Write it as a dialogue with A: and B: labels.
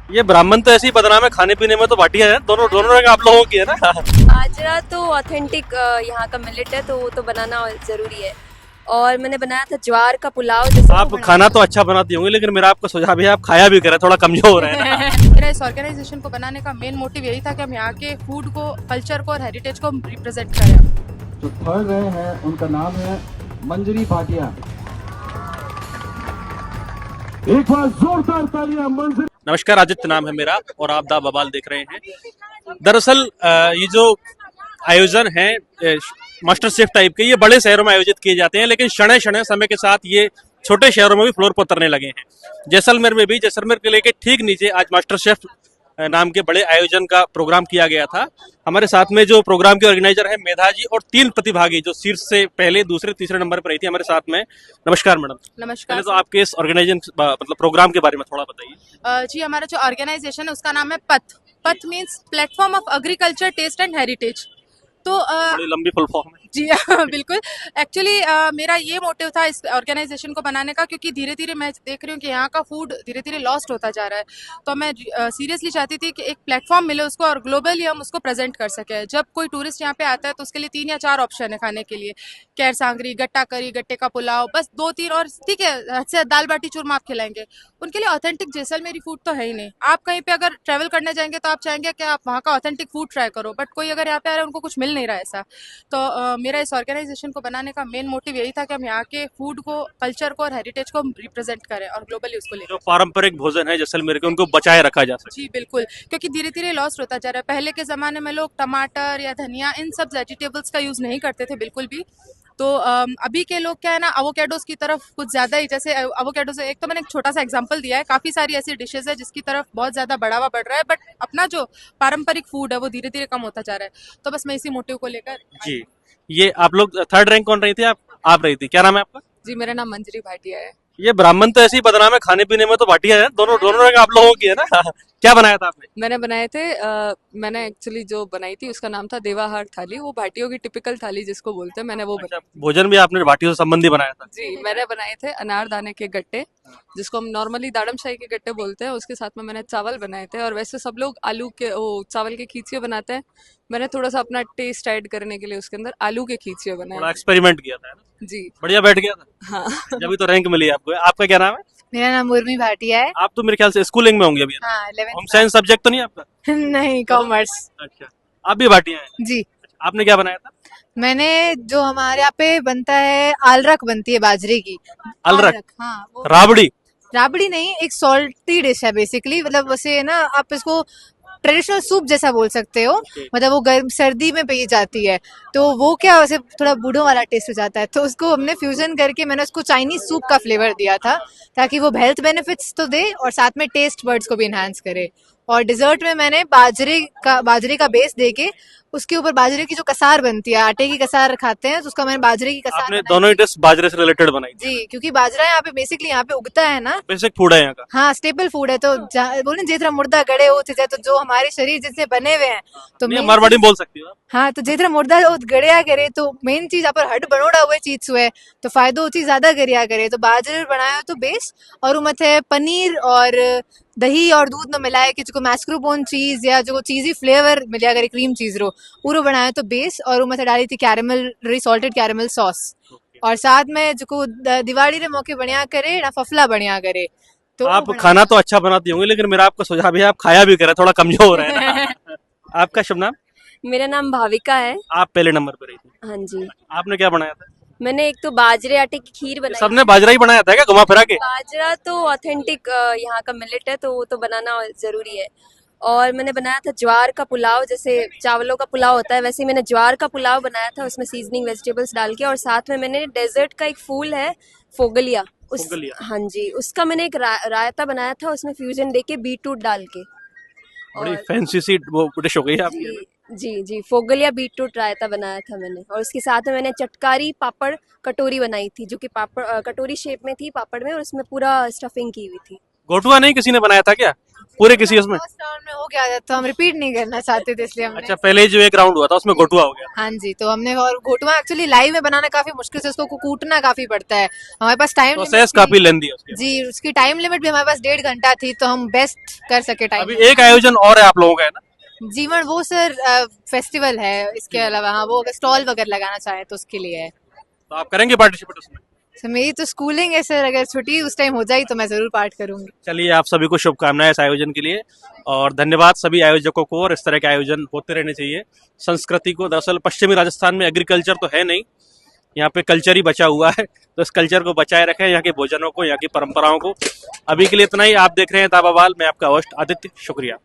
A: ये ब्राह्मण तो ऐसे ही बदनाम है, खाने पीने में तो बाटियां हैं। दोनों दोनों रंग आप लोगों की है ना।
B: बाजरा तो ऑथेंटिक यहाँ का मिलेट है, तो वो तो बनाना जरूरी है। और मैंने बनाया था ज्वार का पुलाव, जैसे
A: आप खाना तो अच्छा बनाती होंगी, लेकिन मेरा आपको सुझाव है आप खाया भी करें, थोड़ा कमजोर है ना।
C: मेरा इस ऑर्गेनाइजेशन को बनाने का मेन मोटिव यही था कि हम यहाँ के फूड को, कल्चर को और हेरिटेज को रिप्रेजेंट करें।
D: जो थर्ड रहे हैं उनका नाम है मंजरी भाटिया। एक बार जोरदार तालियां मंजरी।
A: नमस्कार, आदित्य नाम है मेरा और आप दा बवाल देख रहे हैं। दरअसल ये जो आयोजन है मास्टर शेफ टाइप के, ये बड़े शहरों में आयोजित किए जाते हैं, लेकिन क्षण क्षण समय के साथ ये छोटे शहरों में भी फ्लोर पर उतरने लगे हैं। जैसलमेर में भी, जैसलमेर के लेके ठीक नीचे आज मास्टर शेफ नाम के बड़े आयोजन का प्रोग्राम किया गया था। हमारे साथ में जो प्रोग्राम के ऑर्गेनाइजर है मेधा जी, और 3 प्रतिभागी जो शीर्ष से पहले, दूसरे, तीसरे नंबर पर रही थी हमारे साथ में। नमस्कार मैडम।
C: नमस्कार।
A: पहले तो आपके इस ऑर्गेनाइजेशन मतलब प्रोग्राम के बारे में थोड़ा बताइए।
C: जी, हमारा जो ऑर्गेनाइजेशन है उसका नाम है Path. Path means platform of agriculture, taste and heritage. तो
A: बड़ी लंबी फुल फॉर्म है।
C: जी हाँ, बिल्कुल। एक्चुअली मेरा ये मोटिव था इस ऑर्गेनाइजेशन को बनाने का, क्योंकि धीरे धीरे मैं देख रही हूँ कि यहाँ का फूड धीरे धीरे लॉस्ट होता जा रहा है। तो मैं सीरियसली चाहती थी कि एक प्लेटफॉर्म मिले उसको और ग्लोबली हम उसको प्रेजेंट कर सकें। जब कोई टूरिस्ट यहाँ पे आता है तो उसके लिए 3 या 4 ऑप्शन है खाने के लिए। कैर सांगरी, गट्टा करी, गट्टे का पुलाव, बस 2-3, और ठीक है हद से दाल बाटी चूरमा आप खिलाएंगे। उनके लिए ऑथेंटिक जैसलमेरी फूड तो है ही नहीं। आप कहीं पे अगर ट्रैवल करने जाएंगे तो आप चाहेंगे कि आप वहाँ का ऑथेंटिक फूड ट्राई करो, बट कोई अगर यहाँ पे आ रहा है उनको कुछ मिल नहीं रहा है ऐसा। तो मेरा इस ऑर्गेनाइजेशन को बनाने का मेन मोटिव यही था कि हम यहाँ के फूड को, कल्चर को और हेरिटेज को रिप्रेजेंट करें और ग्लोबली उसको ले।
A: जो पारंपरिक भोजन है जैसलमेर के, उनको बचाए रखा जा सके।
C: जी बिल्कुल, क्योंकि धीरे धीरे लॉस्ट होता जा रहा है। पहले के ज़माने में लोग टमाटर या धनिया, इन सब वेजिटेबल्स का यूज़ नहीं करते थे बिल्कुल भी। तो अभी के लोग क्या है ना, अवोकेडोस की तरफ कुछ ज़्यादा ही, जैसे अवोकेडो से, एक तो मैंने एक छोटा सा एग्जांपल दिया है, काफ़ी सारी ऐसी डिशेज है जिसकी तरफ बहुत ज़्यादा बढ़ावा बढ़ रहा है, बट अपना जो पारंपरिक फूड है वो धीरे धीरे कम होता जा रहा है। तो बस मैं इसी मोटिव को लेकर।
A: जी, ये आप लोग थर्ड रैंक कौन रही थी? आप रही थी। क्या नाम है आपका?
E: जी, मेरा नाम मंजरी भाटिया है।
A: ये ब्राह्मण तो ऐसे ही बदनाम है, खाने पीने में तो बाटियां हैं। दोनों दोनों रंग आप लोगों की है ना। क्या बनाया था आपने?
E: मैंने बनाए थे मैंने एक्चुअली जो बनाई थी उसका नाम था देवाहार थाली। वो भाटियों की टिपिकल थाली जिसको बोलते हैं, मैंने वो
A: अच्छा, भोजन भी आपने बाटियों से संबंधी बनाया था।
E: जी, मैंने बनाए थे अनारदाने के गट्टे, जिसको हम नॉर्मली दाड़म शाही के गट्टे बोलते हैं। उसके साथ में मैंने चावल बनाए थे, और वैसे सब लोग आलू के वो चावल के खींचिए बनाते हैं। मैंने थोड़ा सा अपना टेस्ट ऐड करने के लिए उसके अंदर आलू के खींचिए
A: थोड़ा
E: बनाए।
A: एक्सपेरिमेंट किया था, है ना?
E: जी
A: बढ़िया बैठ गया था।
E: हाँ।
A: जब तो रैंक मिली आपको। आपका क्या नाम है?
F: मेरा नाम उर्मी भाटिया है।
A: आप तो मेरे ख्याल से स्कूलिंग में होंगे अभी।
F: हाँ,
A: होम
F: 11th
A: साइंस सब्जेक्ट तो नहीं आपका?
F: नहीं, कॉमर्स।
A: अच्छा, आप भी बाटियां हैं।
F: जी।
A: आपने क्या बनाया था?
F: मैंने जो हमारे यहाँ पे बनता है, आलरक बनती है बाजरे की।
A: अलरक?
F: हाँ, वो
A: राबड़ी?
F: राबड़ी नहीं, एक सॉल्टी डिश है बेसिकली। मतलब वैसे ना, आप इसको ट्रेडिशनल सूप जैसा बोल सकते हो। मतलब वो गर्म सर्दी में पी जाती है, तो वो क्या वैसे थोड़ा बूढ़ों वाला टेस्ट हो जाता है। तो उसको हमने फ्यूजन करके मैंने उसको चाइनीज सूप का फ्लेवर दिया था, ताकि वो हेल्थ बेनिफिट्स तो दे और साथ में टेस्ट बर्ड्स को भी इन्हांस करे। और डिजर्ट में मैंने बाजरे का बेस देके उसके ऊपर बाजरे की जो कसार बनती है, आटे की कसार खाते हैं, तो उसका मैंने बाजरे की कसार
A: आपने
F: बनाई
A: दोनों ही
F: थी।
A: डिश बाजरे से रिलेटेड बनाई थी।
F: जी, क्योंकि बाजरा यहाँ पे बेसिकली यहाँ पे उगता है ना।
A: बेसिक फूड है यहाँ का।
F: हाँ, स्टेपल फूड है। तो बोले जेतरा मुर्दा गड़े हो थे, तो जो हमारे शरीर जिससे बने हुए हैं, तो
A: नहीं,
F: main
A: मारवाड़ी में
F: चीज-
A: बोल सकती हो आप।
F: हाँ, तो जेतरा मुर्दा गड़िया करे, तो मेन चीज यहाँ पर हड बनोड़ा हुए चीज हुए, तो फायदो चीज ज्यादा करिया करे। तो बाजरे बनाया तो बेस, और वो मथे पनीर और दही और दूध में मिलाए कि जो मैस्क्रूपोन चीज या जो चीजी फ्लेवर मिलिया करे, क्रीम चीज रो पूरा बनाया तो बेस, और वो मथे डाली थी कैरेमल, सॉल्टेड कैरेमल सॉस। और साथ में जो दिवाली रे मौके बढ़िया करे ना, फफला बढ़िया करे। तो वो
A: आप
F: बनाया।
A: खाना तो अच्छा बनाती होंगी, लेकिन मेरा आपको सुझाव है आप खाया भी करें, थोड़ा कमजोर है ना। आपका शुभ नाम?
B: मेरा नाम भाविका है।
A: आप पहले नंबर पर रही थी।
B: हाँ जी,
A: आपने क्या बनाया था?
B: मैंने एक तो बाजरे आटे की खीर बनाई।
A: सबने बाजरा ही बनाया था क्या, घुमा फिरा के?
B: बाजरा तो ऑथेंटिक यहाँ का मिलेट है, तो वो तो बनाना जरूरी है। और मैंने बनाया था ज्वार का पुलाव, जैसे चावलों का पुलाव होता है वैसे ही मैंने ज्वार का पुलाव बनाया था, उसमें सीजनिंग वेजिटेबल्स डाल के। और साथ में मैंने डेजर्ट का एक फूल है, फोगलिया,
A: फोगलिया।
B: हाँ जी, उसका मैंने एक रायता बनाया था, उसमें फ्यूजन देके बीटरूट डाल के।
A: बड़ी
B: और
A: फैंसी सी वो डिश हो गई है आपकी।
B: जी जी जी, फोगलिया बीटरूट रायता बनाया था मैंने। और उसके साथ में मैंने चटकारी पापड़ कटोरी बनाई थी, जो कि पापड़ कटोरी शेप में थी पापड़ में, और उसमें पूरा स्टफिंग की हुई थी।
A: गोटुआ नहीं किसी ने बनाया था क्या? पूरे किसी उसमें?
F: फर्स्ट राउंड में हो गया था तो हम रिपीट नहीं करना चाहते थे, इसलिए हमने
A: अच्छा, पहले जो एक राउंड हुआ था उसमें घोटुआ हो गया।
F: हाँ जी, तो हमने, और घोटुआ एक्चुअली लाइव में बनाना काफी मुश्किल से, उसको कूटना काफी पड़ता है, हमारे पास टाइम
A: प्रोसेस काफी लेंदी है उसके।
F: जी, उसकी टाइम लिमिट भी हमारे पास 1.5 घंटा थी, तो हम बेस्ट कर सके टाइम।
A: अभी एक आयोजन और है आप लोगों का, है ना?
F: जीवन वो सर फेस्टिवल है, इसके अलावा हाँ वो स्टॉल वगैरह लगाना चाहे तो उसके लिए है।
A: तो आप करेंगे पार्टिसिपेट उसमें?
F: सर मेरी तो स्कूलिंग है सर, अगर छुट्टी उस टाइम हो जाए तो मैं जरूर पार्ट करूंगी।
A: चलिए, आप सभी को शुभकामनाएं इस आयोजन के लिए और धन्यवाद सभी आयोजकों को। और इस तरह के आयोजन होते रहने चाहिए। संस्कृति को, दरअसल पश्चिमी राजस्थान में एग्रीकल्चर तो है नहीं, यहाँ पे कल्चर ही बचा हुआ है, तो इस कल्चर को बचाए रखें, यहाँ के भोजनों को, यहाँ की परंपराओं को। अभी के लिए इतना ही। आप देख रहे हैं दा बवाल, मैं आपका होस्ट आदित्य, शुक्रिया।